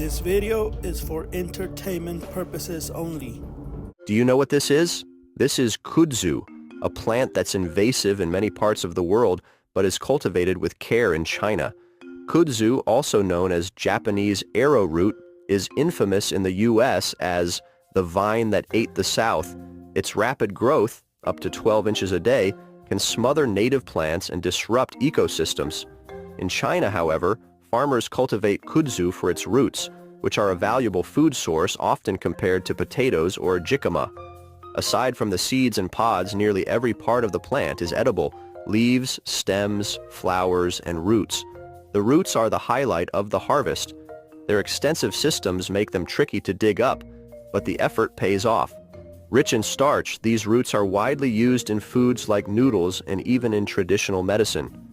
This video is for entertainment purposes only. Do you know what this is? This is kudzu, a plant that's invasive in many parts of the world but is cultivated with care in China. Kudzu, also known as Japanese arrowroot, is infamous in the U.S. as the vine that ate the South. Its rapid growth, up to 12 inches a day, can smother native plants and disrupt ecosystems. In China, however, farmers cultivate kudzu for its roots, which are a valuable food source often compared to potatoes or jicama. Aside from the seeds and pods, nearly every part of the plant is edible: leaves, stems, flowers, and roots. The roots are the highlight of the harvest. Their extensive systems make them tricky to dig up, but the effort pays off. Rich in starch, these roots are widely used in foods like noodles and even in traditional medicine.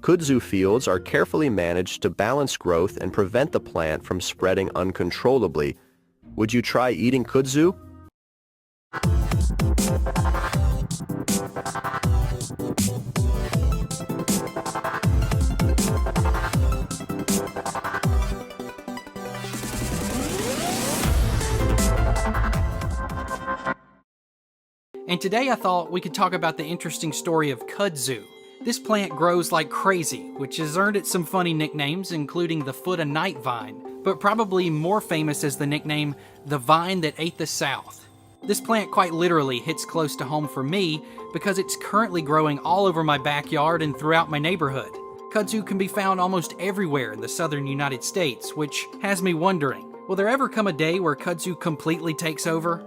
Kudzu fields are carefully managed to balance growth and prevent the plant from spreading uncontrollably. Would you try eating kudzu? And today I thought we could talk about the interesting story of kudzu. This plant grows like crazy, which has earned it some funny nicknames, including the foot-a-night vine, but probably more famous as the nickname, the vine that ate the South. This plant quite literally hits close to home for me because it's currently growing all over my backyard and throughout my neighborhood. Kudzu can be found almost everywhere in the southern United States, which has me wondering, will there ever come a day where kudzu completely takes over?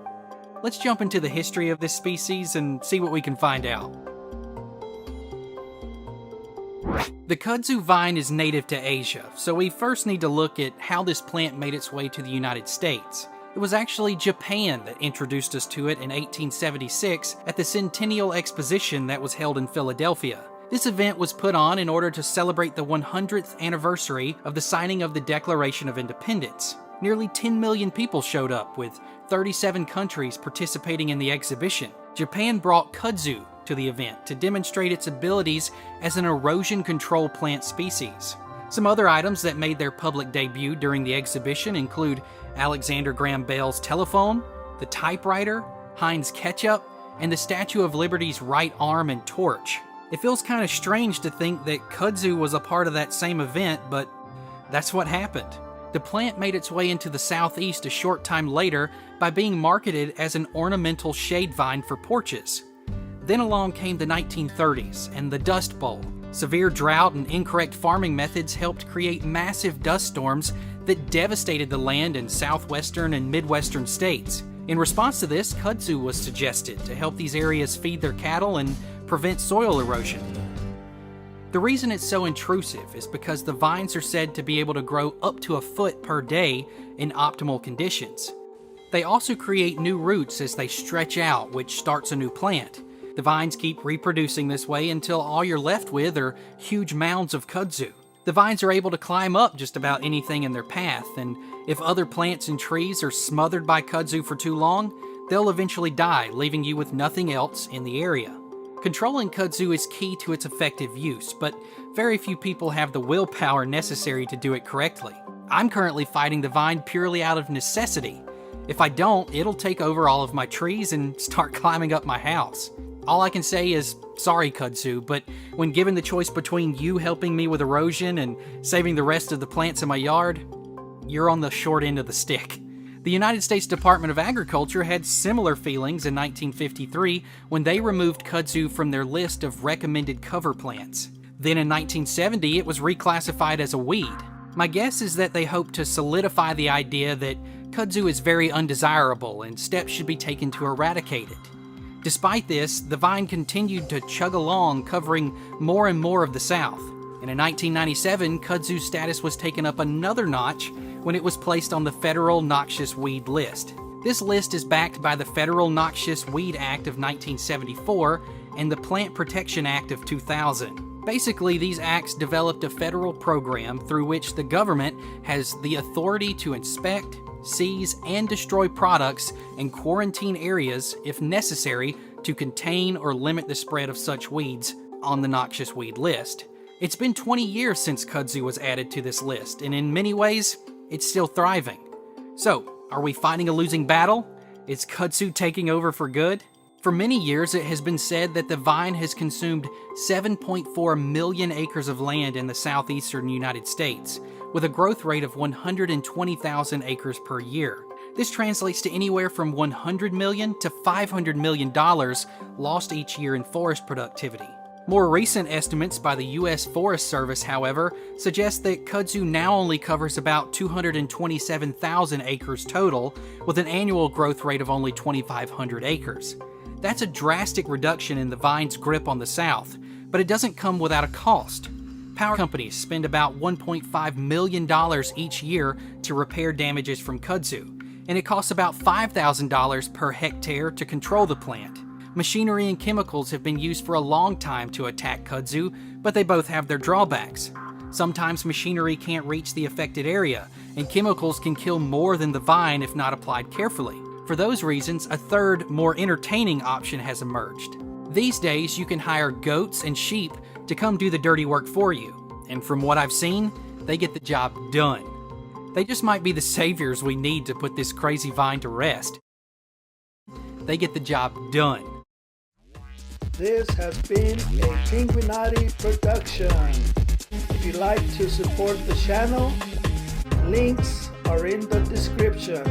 Let's jump into the history of this species and see what we can find out. The kudzu vine is native to Asia, so we first need to look at how this plant made its way to the United States. It was actually Japan that introduced us to it in 1876 at the Centennial Exposition that was held in Philadelphia. This event was put on in order to celebrate the 100th anniversary of the signing of the Declaration of Independence. Nearly 10 million people showed up, with 37 countries participating in the exhibition. Japan brought kudzu to the event to demonstrate its abilities as an erosion control plant species. Some other items that made their public debut during the exhibition include Alexander Graham Bell's telephone, the typewriter, Heinz ketchup, and the Statue of Liberty's right arm and torch. It feels kind of strange to think that kudzu was a part of that same event, but that's what happened. The plant made its way into the Southeast a short time later by being marketed as an ornamental shade vine for porches. Then along came the 1930s and the Dust Bowl. Severe drought and incorrect farming methods helped create massive dust storms that devastated the land in southwestern and midwestern states. In response to this, kudzu was suggested to help these areas feed their cattle and prevent soil erosion. The reason it's so intrusive is because the vines are said to be able to grow up to a foot per day in optimal conditions. They also create new roots as they stretch out, which starts a new plant. The vines keep reproducing this way until all you're left with are huge mounds of kudzu. The vines are able to climb up just about anything in their path, and if other plants and trees are smothered by kudzu for too long, they'll eventually die, leaving you with nothing else in the area. Controlling kudzu is key to its effective use, but very few people have the willpower necessary to do it correctly. I'm currently fighting the vine purely out of necessity. If I don't, it'll take over all of my trees and start climbing up my house. All I can say is, sorry kudzu, but when given the choice between you helping me with erosion and saving the rest of the plants in my yard, you're on the short end of the stick. The United States Department of Agriculture had similar feelings in 1953 when they removed kudzu from their list of recommended cover plants. Then in 1970, it was reclassified as a weed. My guess is that they hope to solidify the idea that kudzu is very undesirable and steps should be taken to eradicate it. Despite this, the vine continued to chug along, covering more and more of the South. And in 1997, kudzu's status was taken up another notch when it was placed on the Federal Noxious Weed List. This list is backed by the Federal Noxious Weed Act of 1974 and the Plant Protection Act of 2000. Basically, these acts developed a federal program through which the government has the authority to inspect, seize, and destroy products and quarantine areas if necessary to contain or limit the spread of such weeds on the noxious weed list. It's been 20 years since kudzu was added to this list, and in many ways, it's still thriving. So, are we fighting a losing battle? Is kudzu taking over for good? For many years, it has been said that the vine has consumed 7.4 million acres of land in the southeastern United States, with a growth rate of 120,000 acres per year. This translates to anywhere from $100 million to $500 million lost each year in forest productivity. More recent estimates by the U.S. Forest Service, however, suggest that kudzu now only covers about 227,000 acres total, with an annual growth rate of only 2,500 acres. That's a drastic reduction in the vine's grip on the South, but it doesn't come without a cost. Power companies spend about $1.5 million each year to repair damages from kudzu, and it costs about $5,000 per hectare to control the plant. Machinery and chemicals have been used for a long time to attack kudzu, but they both have their drawbacks. Sometimes machinery can't reach the affected area, and chemicals can kill more than the vine if not applied carefully. For those reasons, a third, more entertaining option has emerged. These days, you can hire goats and sheep to come do the dirty work for you, and from what I've seen, they get the job done. They just might be the saviors we need to put this crazy vine to rest. They get the job done. This has been a Pinguinati production. If you'd like to support the channel, links are in the description.